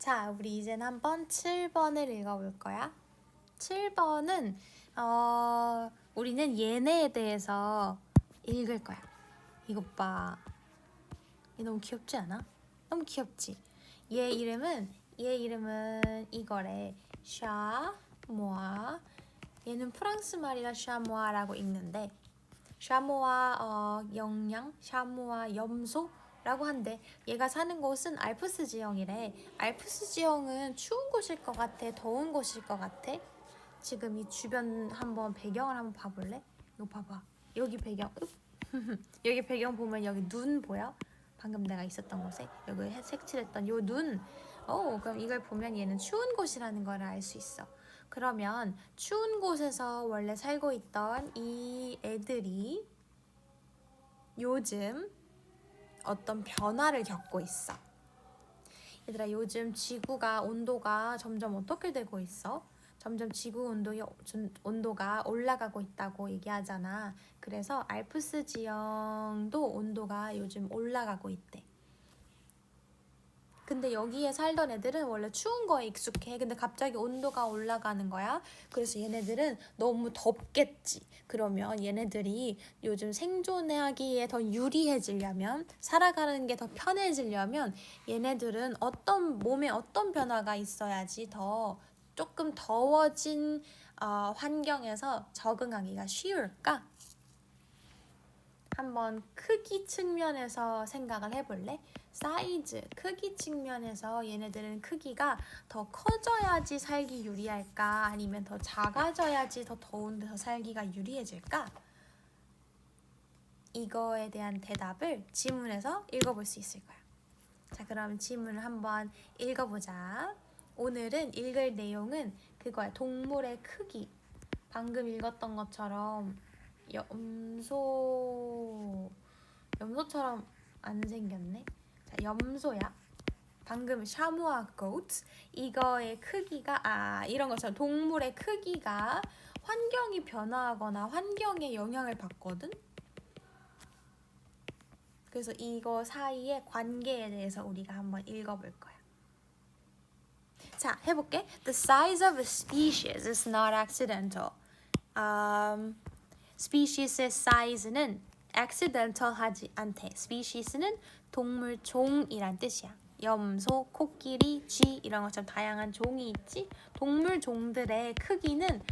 자, 우리 이제는 한번 7번을 읽어볼 거야. 7번은 우리는 얘네에 대해서 읽을 거야. 이것 봐. 얘 너무 귀엽지 않아? 너무 귀엽지? 얘 이름은 이거래. 샤모아. 얘는 프랑스 말이라 샤모아라고 읽는데 샤모아 영양, 샤모아 염소라고 한대. 얘가 사는 곳은 알프스 지형이래. 알프스 지형은 추운 곳일 것 같아? 더운 곳일 것 같아? 지금 이 주변 한번 배경을 한번 봐볼래? 이거 봐봐. 여기 배경. 여기 배경 보면 여기 눈 보여? 방금 내가 있었던 곳에 여기 색칠했던 요 눈. 그럼 이걸 보면 얘는 추운 곳이라는 걸 알 수 있어. 그러면 추운 곳에서 원래 살고 있던 이 애들이 요즘 어떤 변화를 겪고 있어. 얘들아, 요즘 지구가 온도가 점점 어떻게 되고 있어? 점점 지구 온도가 올라가고 있다고 얘기하잖아. 그래서 알프스 지형도 온도가 요즘 올라가고 있대. 근데 여기에 살던 애들은 원래 추운 거에 익숙해. 근데 갑자기 온도가 올라가는 거야. 그래서 얘네들은 너무 덥겠지. 그러면 얘네들이 요즘 생존하기에 더 유리해지려면, 살아가는 게 더 편해지려면 얘네들은 몸에 어떤 변화가 있어야지 더 조금 더워진 환경에서 적응하기가 쉬울까? 한번 크기 측면에서 생각을 해볼래? 사이즈, 크기 측면에서 얘네들은 크기가 더 커져야지 살기 유리할까? 아니면 더 작아져야지 더 더운 데서 살기가 유리해질까? 이거에 대한 대답을 지문에서 읽어볼 수 있을 거야. 자, 그럼 지문을 한번 읽어보자. 오늘은 읽을 내용은 그거야. 동물의 크기. 방금 읽었던 것처럼 염소처럼 안 생겼네. 자, 염소야. 방금 샤무아 goat 이거의 크기가 이런 것처럼 동물의 크기가 환경이 변화하거나 환경에 영향을 받거든. 그래서 이거 사이의 관계에 대해서 우리가 한번 읽어볼 거야. 자, 해볼게. The size of a species is not accidental. species의 size는 accidental하지 않대. species는 동물 종이란 뜻이야. 염소, 코끼리, 쥐 이런 것처럼 다양한 종이 있지. 동물 종들의 크기는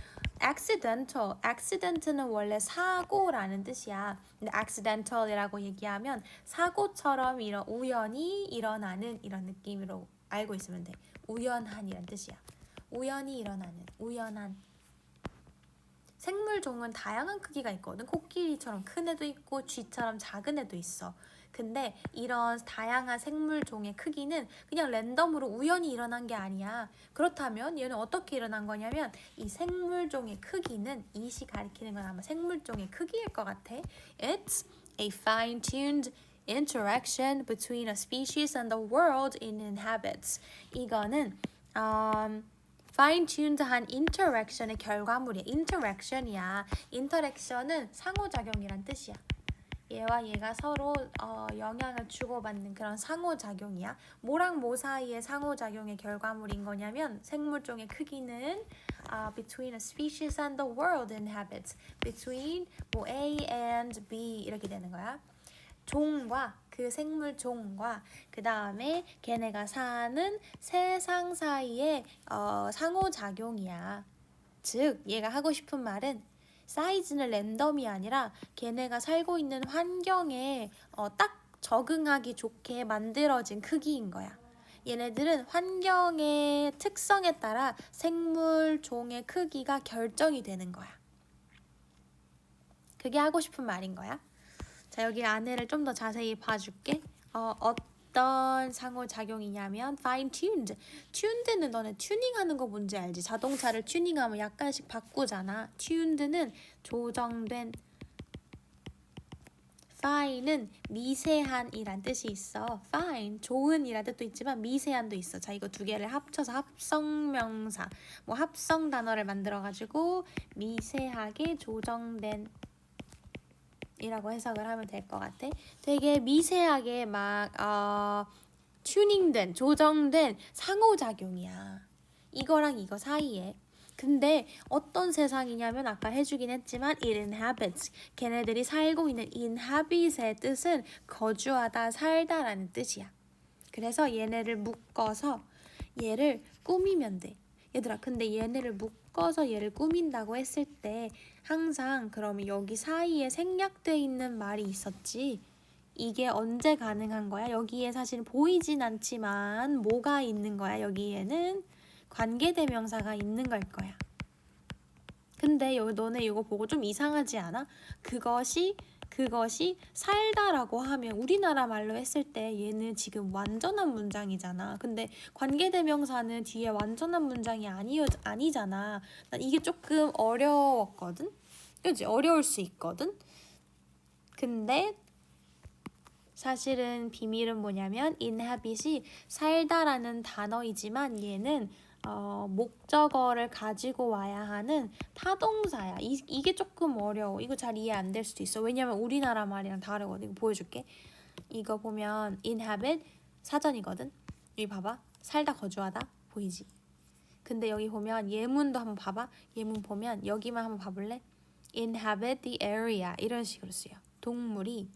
accident는 원래 사고라는 뜻이야. 근데 accidental이라고 얘기하면 사고처럼 우연히 일어나는 이런 느낌으로 알고 있으면 돼. 우연한이란 뜻이야. 우연히 일어나는, 우연한. 생물종은 다양한 크기가 있거든. 코끼리처럼 큰 애도 있고 쥐처럼 작은 애도 있어. 근데 이런 다양한 생물종의 크기는 그냥 랜덤으로 우연히 일어난 게 아니야. 그렇다면 얘는 어떻게 일어난 거냐면 이 생물종의 크기는 이시 가리키는 건 아마 생물종의 크기일 것 같아. It's a fine-tuned interaction between a species and the world it inhabits. 이거는 fine-tuned한 interaction의 결과물이야. interaction은 상호작용이란 뜻이야. 얘와 얘가 서로 영향을 주고받는 그런 상호작용이야. 뭐랑 뭐 사이의 상호작용의 결과물인 거냐면 생물종의 크기는 between a species and the world inhabits. between 뭐 A and B 이렇게 되는 거야. 종과 그 생물 종과 그 다음에 걔네가 사는 세상 사이의 상호작용이야. 즉 얘가 하고 싶은 말은 사이즈는 랜덤이 아니라 걔네가 살고 있는 환경에 딱 적응하기 좋게 만들어진 크기인 거야. 얘네들은 환경의 특성에 따라 생물 종의 크기가 결정이 되는 거야. 그게 하고 싶은 말인 거야. 자, 여기 안에를 좀 더 자세히 봐줄게. 어떤 상호작용이냐면 fine-tuned. tuned는 너네 튜닝하는 거 뭔지 알지? 자동차를 튜닝하면 약간씩 바꾸잖아. tuned는 조정된. fine은 미세한이란 뜻이 있어. fine, 좋은이란 뜻도 있지만 미세한도 있어. 자, 이거 두 개를 합쳐서 합성명사, 뭐 합성 단어를 만들어가지고 미세하게 조정된 이라고 해석을 하면 될 것 같아. 되게 미세하게 막 튜닝된, 조정된 상호작용이야. 이거랑 이거 사이에. 근데 어떤 세상이냐면 아까 해주긴 했지만 it inhabits. 걔네들이 살고 있는 inhabit의 뜻은 거주하다, 살다라는 뜻이야. 그래서 얘네를 묶어서 얘를 꾸미면 돼. 얘들아, 근데 얘네를 묶어서 얘를 꾸민다고 했을 때 항상 그러면 여기 사이에 생략돼 있는 말이 있었지. 이게 언제 가능한 거야? 여기에 사실 보이진 않지만 뭐가 있는 거야? 여기에는 관계대명사가 있는 걸 거야. 근데 여기 너네 이거 보고 좀 이상하지 않아? 그것이 살다라고 하면 우리나라 말로 했을 때 얘는 지금 완전한 문장이잖아. 근데 관계대명사는 뒤에 완전한 문장이 아니잖아. 난 이게 조금 어려웠거든? 그치? 어려울 수 있거든? 근데 사실은 비밀은 뭐냐면 inhabit이 살다라는 단어이지만 얘는 목적어를 가지고 와야 하는 타동사야. 이게 조금 어려워. 이거 잘 이해 안 될 수도 있어. 왜냐면 우리나라 말이랑 다르거든. 이거 보여줄게. 이거 보면 inhabit 사전이거든. 여기 봐봐. 살다, 거주하다 보이지? 근데 여기 보면 예문도 한번 봐봐. 예문 보면 여기만 한번 봐볼래? inhabit the area 이런 식으로 쓰여. 동물이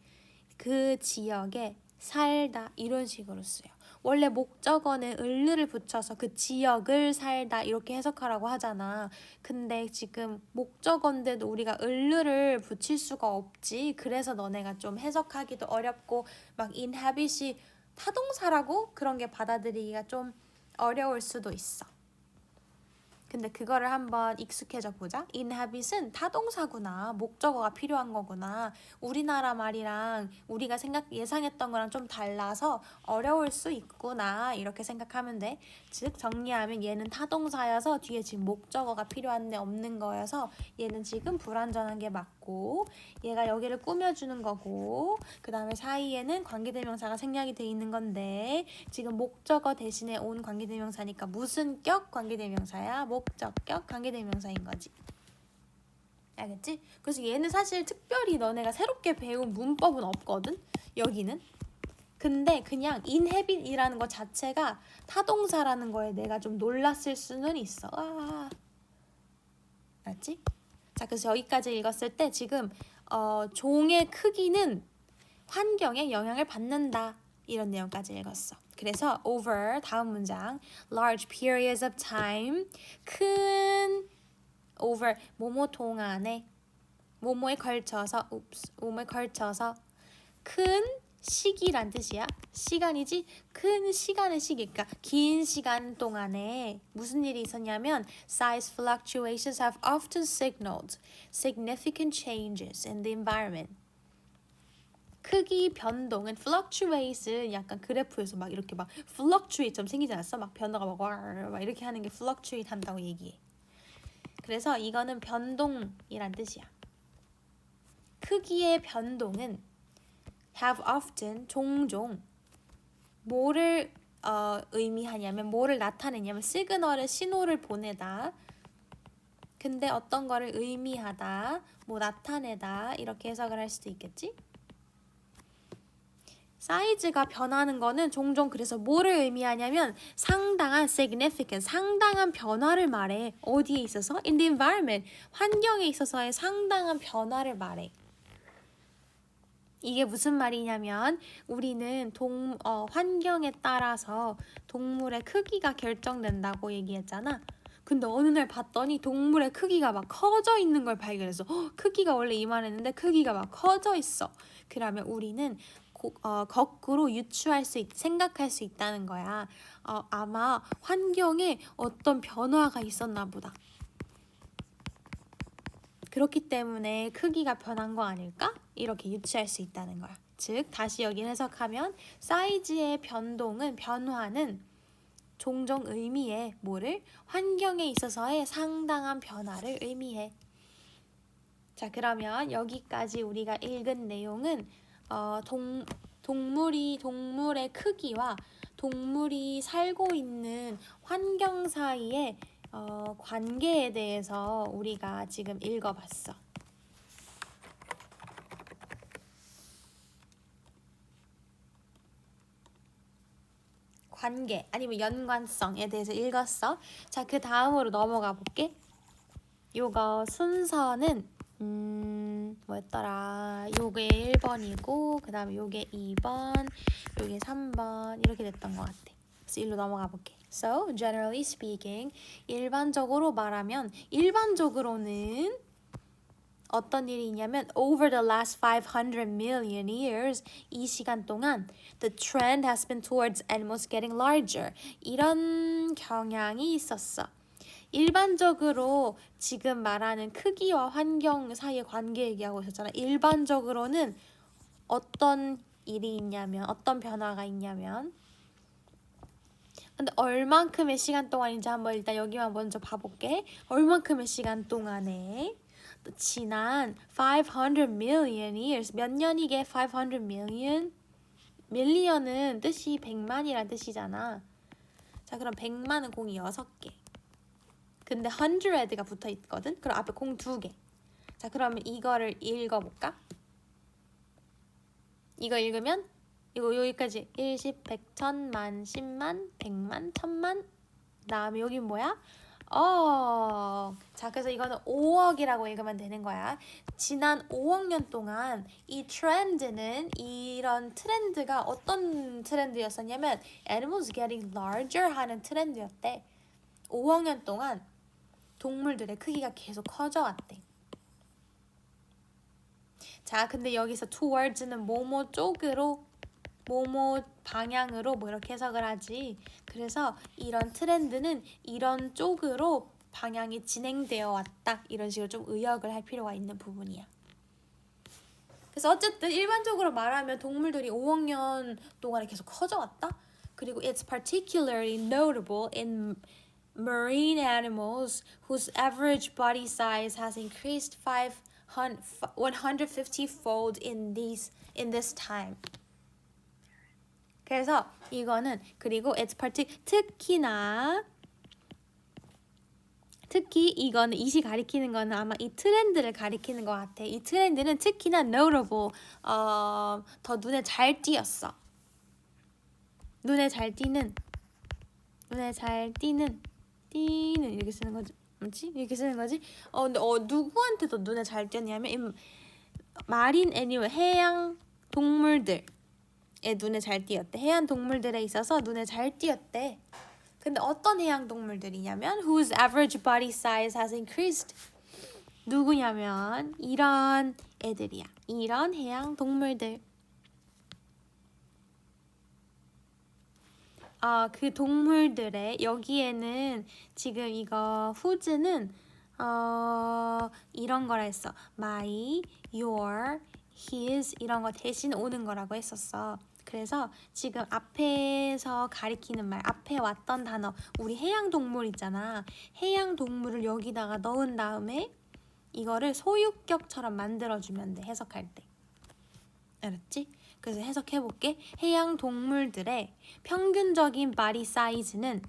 그 지역에 살다 이런 식으로 쓰여. 원래 목적어는 을를 붙여서 그 지역을 살다 이렇게 해석하라고 하잖아. 근데 지금 목적어인데도 우리가 을을 붙일 수가 없지. 그래서 너네가 좀 해석하기도 어렵고 막 inhabit이 타동사라고 그런 게 받아들이기가 좀 어려울 수도 있어. 근데 그거를 한번 익숙해져 보자. inhabit은 타동사구나. 목적어가 필요한 거구나. 우리나라 말이랑 우리가 예상했던 거랑 좀 달라서 어려울 수 있구나. 이렇게 생각하면 돼. 즉 정리하면 얘는 타동사여서 뒤에 지금 목적어가 필요한데 없는 거여서 얘는 지금 불완전한 게 맞고 얘가 여기를 꾸며주는 거고 그 다음에 사이에는 관계대명사가 생략이 돼 있는 건데 지금 목적어 대신에 온 관계대명사니까 무슨 격 관계대명사야? 목적격 관계대명사인 거지. 알겠지? 그래서 얘는 사실 특별히 너네가 새롭게 배운 문법은 없거든? 여기는. 근데 그냥 inhabit이라는 것 자체가 타동사라는 거에 내가 좀 놀랐을 수는 있어. 알았지? 자, 그래서 여기까지 읽었을 때 지금 종의 크기는 환경에 영향을 받는다. 이런 내용까지 읽었어. 그래서 over 다음 문장 large periods of time 큰 over 뭐뭐 동안에 뭐뭐에 걸쳐서 뭐뭐에 걸쳐서 큰 시기란 뜻이야. 시간이지 큰 시간의 시기. 그러니까 긴 시간 동안에 무슨 일이 있었냐면 size fluctuations have often signaled significant changes in the environment. 크기 변동은 fluctuate은 약간 그래프에서 막 이렇게 막 fluctuate처럼 생기지 않았어? 막 변화가 막 이렇게 하는 게 fluctuate 한다고 얘기해. 그래서 이거는 변동이란 뜻이야. 크기의 변동은 have often 종종 뭐를 의미하냐면 뭐를 나타내냐면 시그널을 신호를 보내다. 근데 어떤 거를 의미하다, 뭐 나타내다 이렇게 해석을 할 수도 있겠지? 사이즈가 변하는 거는 종종 그래서 뭐를 의미하냐면 상당한 significant, 상당한 변화를 말해. 어디에 있어서? In the environment, 환경에 있어서의 상당한 변화를 말해. 이게 무슨 말이냐면 우리는 환경에 따라서 동물의 크기가 결정된다고 얘기했잖아. 근데 어느 날 봤더니 동물의 크기가 막 커져 있는 걸 발견했어. 크기가 원래 이만했는데 크기가 막 커져 있어. 그러면 우리는 거꾸로 생각할 수 있다는 거야. 아마 환경에 어떤 변화가 있었나 보다. 그렇기 때문에 크기가 변한 거 아닐까? 이렇게 유추할 수 있다는 거야. 즉 다시 여기 해석하면 사이즈의 변화는 종종 의미해 뭐를? 환경에 있어서의 상당한 변화를 의미해. 자, 그러면 여기까지 우리가 읽은 내용은 동물의 크기와 동물이 살고 있는 환경 사이의 관계에 대해서 우리가 지금 읽어봤어. 관계 아니면 연관성에 대해서 읽었어. 자, 그 다음으로 넘어가 볼게. 요거 순서는 뭐였더라? 요게 1번이고 그 다음에 요게 2번, 요게 3번 이렇게 됐던 것 같아. 그래서 일로 넘어가 볼게. So, generally speaking, 일반적으로 말하면 일반적으로는 어떤 일이 있냐면 over the last 500 million years 이 시간 동안 the trend has been towards animals getting larger 이런 경향이 있었어. 일반적으로 지금 말하는 크기와 환경 사이의 관계 얘기하고 있었잖아. 일반적으로는 어떤 일이 있냐면 어떤 변화가 있냐면 근데 얼만큼의 시간 동안인지 한번 일단 여기만 먼저 봐볼게. 얼만큼의 시간 동안에 지난 500 million years 몇 년이게 500 million? 밀리언은 뜻이 100만이란 뜻이잖아. 자, 그럼 100만은 공이 6개. 근데 100가 붙어 있거든. 그럼 앞에 공 2개. 자, 그러면 이거를 읽어볼까? 이거 읽으면 이거 여기까지 1, 10, 100, 1000만, 10만, 100만, 1000만. 그다음에 여긴 뭐야? 자, 그래서 이거는 5억이라고 읽으면 되는 거야. 지난 5억 년 동안 이 트렌드는 이런 트렌드가 어떤 트렌드였었냐면 animals getting larger 하는 트렌드였대. 5억 년 동안 동물들의 크기가 계속 커져왔대. 자, 근데 여기서 towards는 뭐뭐 쪽으로 뭐뭐 방향으로 뭐 이렇게 해석을 하지. 그래서 이런 트렌드는 이런 쪽으로 방향이 진행되어 왔다. 이런 식으로 좀 의역을 할 필요가 있는 부분이야. 그래서 어쨌든 일반적으로 말하면 동물들이 5억 년 동안에 계속 커져왔다. 그리고 it's particularly notable in marine animals whose average body size has increased 150-fold in this time. 그래서 이거는 그리고 it's 특히 이거는 이시 가리키는 거는 아마 이 트렌드를 가리키는 것 같아. 이 트렌드는 특히나 notable 더 눈에 잘 띄었어. 눈에 잘 띄는 이렇게 쓰는 거지. 뭐지? 이렇게 쓰는 거지? 근데 누구한테 더 눈에 잘 띄었냐면 마린 애니멀 해양 동물들 눈에 잘 띄었대. 해양 동물들에 있어서 눈에 잘 띄었대. 근데 어떤 해양 동물들이냐면 whose average body size has increased. 누구냐면 이런 애들이야. 이런 해양 동물들. 그 동물들의 여기에는 지금 이거 whose는 이런 거라 했어. my, your, his 이런 거 대신 오는 거라고 했었어. 그래서 지금 앞에서 가리키는 말, 앞에 왔던 단어, 우리 해양 동물 있잖아. 해양 동물을 여기다가 넣은 다음에 이거를 소유격처럼 만들어주면 돼, 해석할 때. 알았지? 그래서 해석해볼게. 해양 동물들의 평균적인 body size는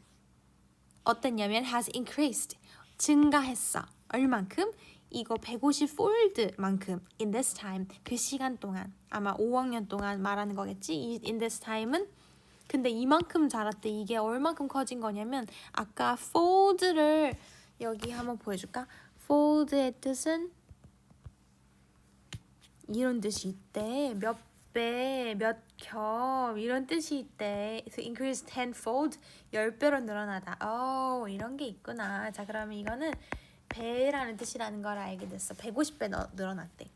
어땠냐면 has increased, 증가했어. 얼만큼? 이거 150fold만큼 in this time, 그 시간 동안 아마 5억 년 동안 말하는 거겠지? in this time은 근데 이만큼 자랐대. 이게 얼만큼 커진 거냐면 아까 fold를 여기 한번 보여줄까? fold의 뜻은 이런 뜻이 있대. 몇 배, 몇 겹 이런 뜻이 있대. So increase tenfold, 10배로 늘어나다. 이런 게 있구나. 자, 그러면 이거는 배라는 뜻이라는 걸 알게 됐어. 150배 늘어났대.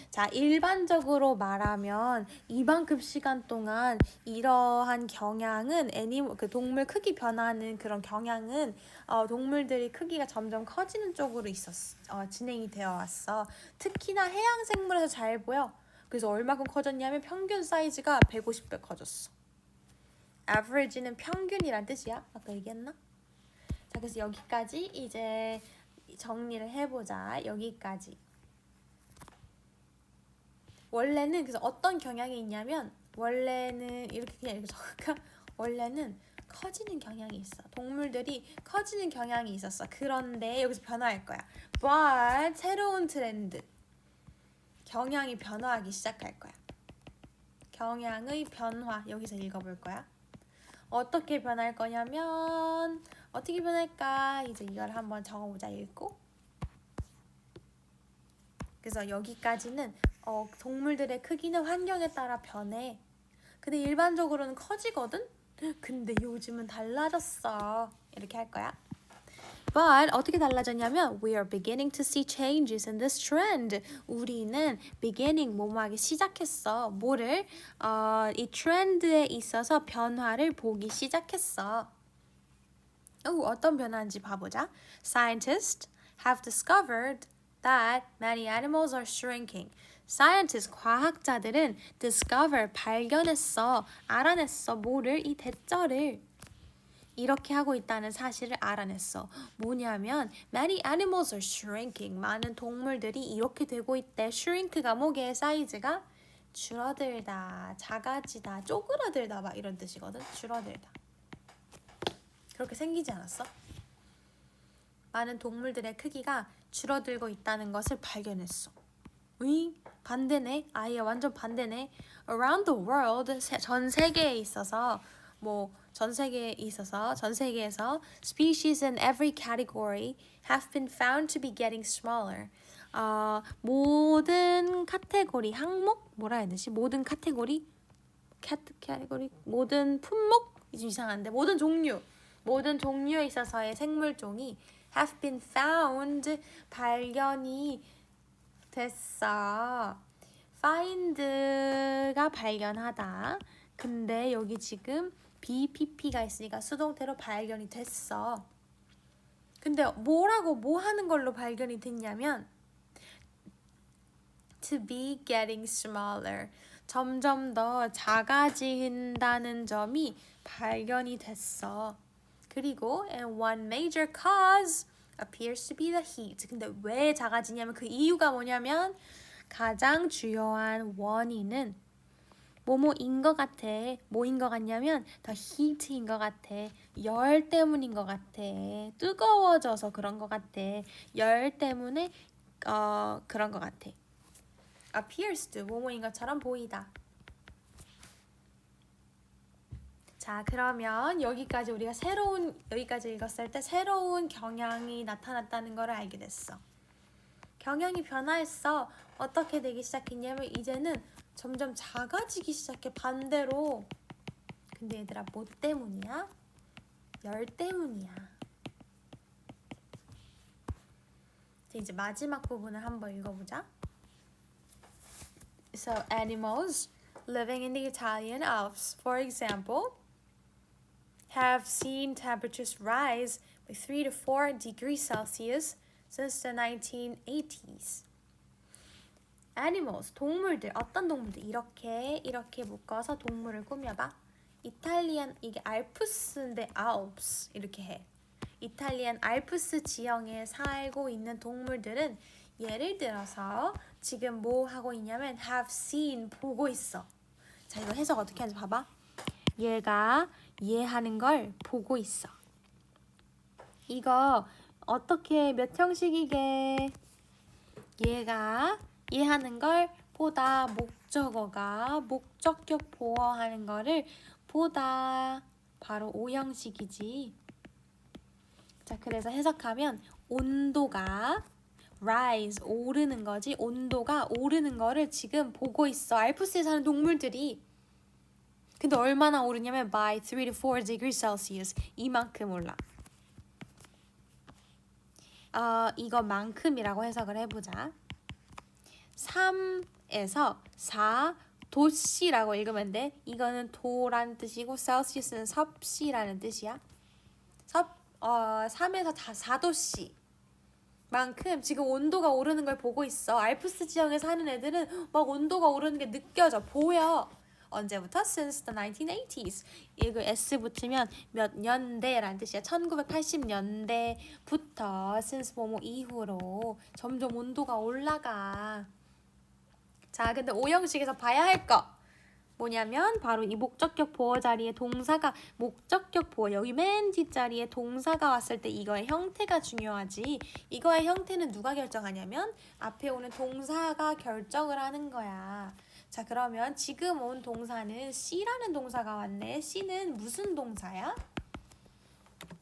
자, 일반적으로 말하면 이만큼 시간 동안 이러한 경향은 그 동물 크기 변하는 그런 경향은 동물들이 크기가 점점 커지는 쪽으로 진행이 되어 왔어. 특히나 해양 생물에서 잘 보여. 그래서 얼마큼 커졌냐면 평균 사이즈가 150배 커졌어. average는 평균이란 뜻이야. 아까 얘기했나? 자, 그래서 여기까지 이제 정리를 해보자. 여기까지. 원래는 그래서 어떤 경향이 있냐면 원래는 이렇게 그냥 이렇게 적을까? 원래는 커지는 경향이 있어. 동물들이 커지는 경향이 있었어. 그런데 여기서 변화할 거야. but 새로운 트렌드. 경향이 변화하기 시작할 거야. 경향의 변화. 여기서 읽어볼 거야. 어떻게 변할 거냐면 어떻게 변할까? 이제 이걸 한번 적어보자. 읽고. 그래서 여기까지는 동물들의 크기는 환경에 따라 변해. 근데 일반적으로는 커지거든? 근데 요즘은 달라졌어. 이렇게 할 거야. But 어떻게 달라졌냐면 we are beginning to see changes in this trend. 우리는 beginning 뭐뭐하기 시작했어. 뭐를? 이 트렌드에 있어서 변화를 보기 시작했어. 어떤 변화인지 봐보자. Scientists have discovered that many animals are shrinking. Scientists, 과학자들은 discover, 발견했어, 알아냈어. 뭐를? 이 대절을. 이렇게 하고 있다는 사실을 알아냈어. 뭐냐면 many animals are shrinking. 많은 동물들이 이렇게 되고 있대. shrink가 뭐게? 사이즈가 줄어들다, 작아지다, 쪼그라들다 막 이런 뜻이거든. 줄어들다. 그렇게 생기지 않았어? 많은 동물들의 크기가 줄어들고 있다는 것을 발견했어. 응? 반대네. 아예 완전 반대네. Around the world, 전 세계에 있어서 전 세계에서 species in every category have been found to be getting smaller. 모든 카테고리, 항목? 뭐라 해야 되지? 모든 카테고리? 카테고리? 모든 품목? 좀 이상한데. 모든 종류에 있어서의 생물종이 have been found, 발견이 됐어. find가 발견하다. 근데 여기 지금 BPP가 있으니까 수동태로 발견이 됐어. 근데 뭐 하는 걸로 발견이 됐냐면 to be getting smaller. 점점 더 작아진다는 점이 발견이 됐어. 그리고 and one major cause appears to be the heat. 근데 왜 작아지냐면 그 이유가 뭐냐면 가장 주요한 원인은 뭐뭐인 것 같아. 뭐인 것 같냐면 더 heat인 것 같아. 열 때문인 것 같아. 뜨거워져서 그런 것 같아. 열 때문에 그런 것 같아. appears to 뭐뭐인 것처럼 보이다. 자, 그러면 여기까지 우리가 여기까지 읽었을 때 새로운 경향이 나타났다는 걸 알게 됐어. 경향이 변화했어. 어떻게 되기 시작했냐면 이제는 점점 작아지기 시작해. 반대로. 근데 얘들아 뭐 때문이야? 열 때문이야. 이제 마지막 부분을 한번 읽어보자. So animals living in the Italian Alps, for example, have seen temperatures rise by 3 to 4 degrees Celsius since the 1980s. Animals, 동물들, 어떤 동물들? 이렇게 묶어서 동물을 꾸며봐. 이탈리안, 이게 알프스인데 Alps 이렇게 해. 이탈리안 알프스 지형에 살고 있는 동물들은 예를 들어서 지금 뭐 하고 있냐면 have seen, 보고 있어. 자, 이거 해석 어떻게 하는지 봐봐. 얘가 얘하는 걸 보고 있어. 이거 어떻게 몇 형식이게? 얘가 얘하는 걸 보다. 목적어가 목적격 보어하는 거를 보다. 바로 5형식이지. 자, 그래서 해석하면 온도가 rise, 오르는 거지. 온도가 오르는 거를 지금 보고 있어. 알프스에 사는 동물들이. 근데 얼마나 오르냐면 by 3 to 4 degrees Celsius. 이만큼 올라. 이거만큼이라고 해석을 해보자. 3에서 4 도씨라고 읽으면 돼. 이거는 도라는 뜻이고 셀시우스는 섭씨라는 뜻이야. 3에서 4도씨 만큼 지금 온도가 오르는 걸 보고 있어. 알프스 지형에 사는 애들은 막 온도가 오르는 게 느껴져. 보여. 언제부터? Since the 1980s. 이거 S 붙이면 몇 년대라는 뜻이야. 1980년대부터 since 뭐뭐 이후로 점점 온도가 올라가. 자, 근데 5형식에서 봐야 할 거 뭐냐면 바로 이 목적격 보어 자리에 동사가 목적격 보어 여기 맨 뒷자리에 동사가 왔을 때 이거의 형태가 중요하지. 이거의 형태는 누가 결정하냐면 앞에 오는 동사가 결정을 하는 거야. 자, 그러면 지금 온 동사는 C라는 동사가 왔네. C는 무슨 동사야?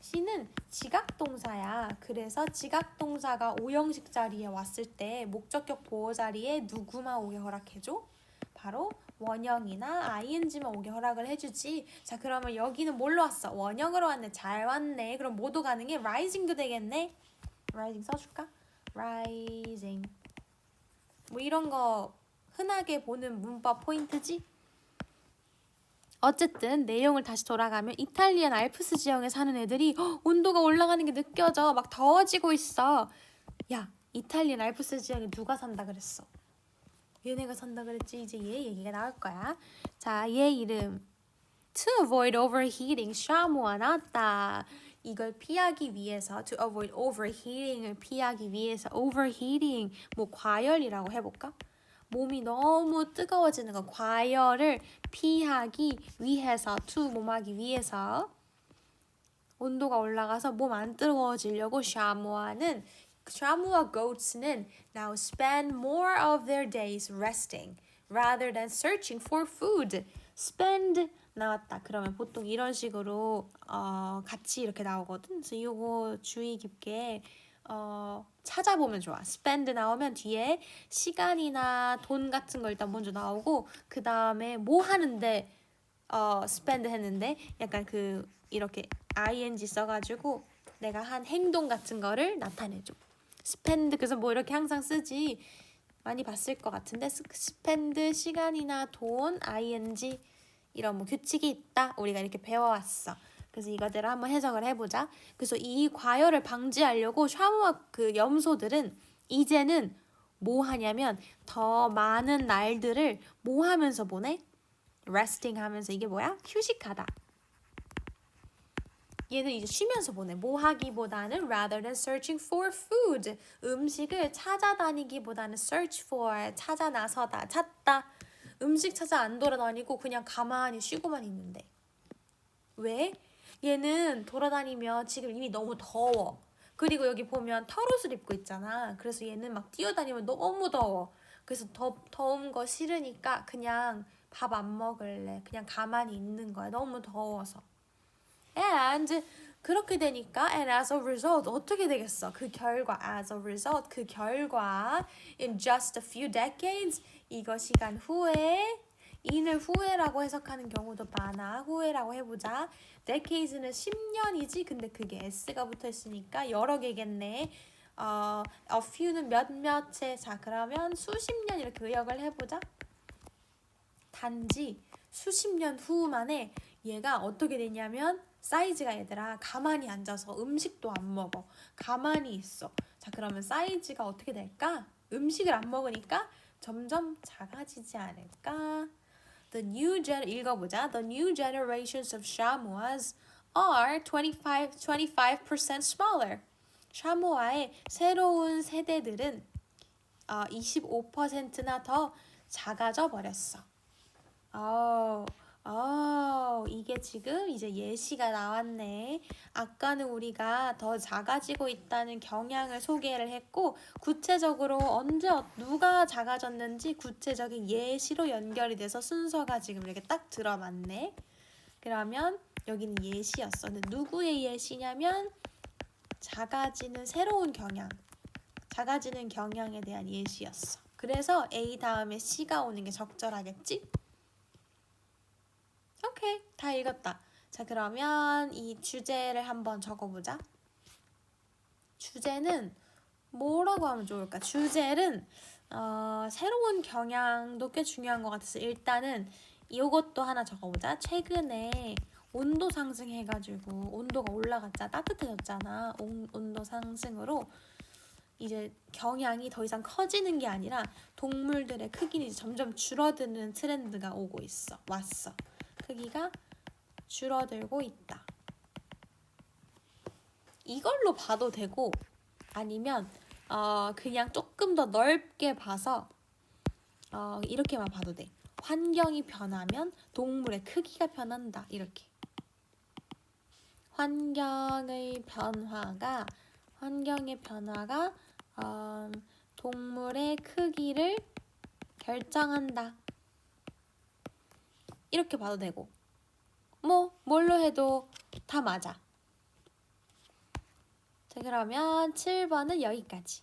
C는 지각동사야. 그래서 지각동사가 오형식 자리에 왔을 때 목적격 보호 자리에 누구만 오게 허락해줘? 바로 원형이나 ing만 오게 허락을 해주지. 자, 그러면 여기는 뭘로 왔어? 원형으로 왔네. 잘 왔네. 그럼 뭐도 가능해? rising도 되겠네. rising 써줄까? rising. 뭐 이런 거 흔하게 보는 문법 포인트지? 어쨌든 내용을 다시 돌아가면 이탈리안 알프스 지형에 사는 애들이 온도가 올라가는 게 느껴져. 막 더워지고 있어. 야, 이탈리안 알프스 지형에 누가 산다 그랬어? 얘네가 산다 그랬지. 이제 얘 얘기가 나올 거야. 자, 얘 이름. To avoid overheating, 샤모아 나왔다. 이걸 피하기 위해서, to avoid overheating을 피하기 위해서, overheating, 뭐 과열이라고 해볼까? 몸이 너무 뜨거워지는 거, 과열을 피하기 위해서, to 몸하기 위해서 온도가 올라가서 몸 안 뜨거워지려고 샤모아는 goats는 now spend more of their days resting rather than searching for food. spend 나왔다. 그러면 보통 이런 식으로 같이 이렇게 나오거든. 그래서 이거 주의 깊게 찾아보면 좋아. spend 나오면 뒤에 시간이나 돈 같은 거 일단 먼저 나오고 그 다음에 뭐 하는데 spend 했는데 약간 그 이렇게 ing 써가지고 내가 한 행동 같은 거를 나타내줘. spend 그래서 뭐 이렇게 항상 쓰지 많이 봤을 것 같은데 spend 시간이나 돈 ing 이런 뭐 규칙이 있다 우리가 이렇게 배워왔어. 그래서 이거대로 한번 해석을 해보자. 그래서 이 과열을 방지하려고 샤무와 그 염소들은 이제는 뭐 하냐면 더 많은 날들을 뭐 하면서 보내? resting 하면서. 이게 뭐야? 휴식하다. 얘는 이제 쉬면서 보내. 뭐 하기보다는 rather than searching for food. 음식을 찾아다니기보다는 search for, 찾아 나서다, 찾다. 음식 찾아 안 돌아다니고 그냥 가만히 쉬고만 있는데. 왜? 얘는 돌아다니면 지금 이미 너무 더워. 그리고 여기 보면 털옷을 입고 있잖아. 그래서 얘는 막 뛰어다니면 너무 더워. 그래서 더운 거 싫으니까 그냥 밥 안 먹을래. 그냥 가만히 있는 거야. 너무 더워서. And 그렇게 되니까 and as a result 어떻게 되겠어? 그 결과 as a result 그 결과 in just a few decades 이거 시간 후에 in을 후에라고 해석하는 경우도 많아. 후에라고 해보자. decades는 10년이지 근데 그게 s가 붙어있으니까 여러 개겠네. a few는 몇몇에 자 그러면 수십 년 이렇게 의역을 해보자. 단지 수십 년 후 만에 얘가 어떻게 되냐면 사이즈가 얘들아 가만히 앉아서 음식도 안 먹어. 가만히 있어. 자 그러면 사이즈가 어떻게 될까? 음식을 안 먹으니까 점점 작아지지 않을까? 읽어보자. The new generations of chamois are 25% smaller. 샤모아의 새로운 세대들은 25%나 더 작아져 버렸어. 이게 지금 이제 예시가 나왔네. 아까는 우리가 더 작아지고 있다는 경향을 소개를 했고 구체적으로 언제 누가 작아졌는지 구체적인 예시로 연결이 돼서 순서가 지금 이렇게 딱 들어맞네. 그러면 여기는 예시였어. 근데 누구의 예시냐면 작아지는 새로운 경향. 작아지는 경향에 대한 예시였어. 그래서 A 다음에 C가 오는 게 적절하겠지? 오케이, 다 읽었다. 자, 그러면 이 주제를 한번 적어보자. 주제는 뭐라고 하면 좋을까? 주제는 새로운 경향도 꽤 중요한 것 같아서 일단은 이것도 하나 적어보자. 최근에 온도 상승해가지고 온도가 올라갔잖아. 따뜻해졌잖아. 온도 상승으로 이제 경향이 더 이상 커지는 게 아니라 동물들의 크기는 이제 점점 줄어드는 트렌드가 왔어. 크기가 줄어들고 있다. 이걸로 봐도 되고 아니면 그냥 조금 더 넓게 봐서 이렇게만 봐도 돼. 환경이 변하면 동물의 크기가 변한다. 이렇게. 환경의 변화가 동물의 크기를 결정한다. 이렇게 봐도 되고 뭐 뭘로 해도 다 맞아. 자, 그러면 7번은 여기까지.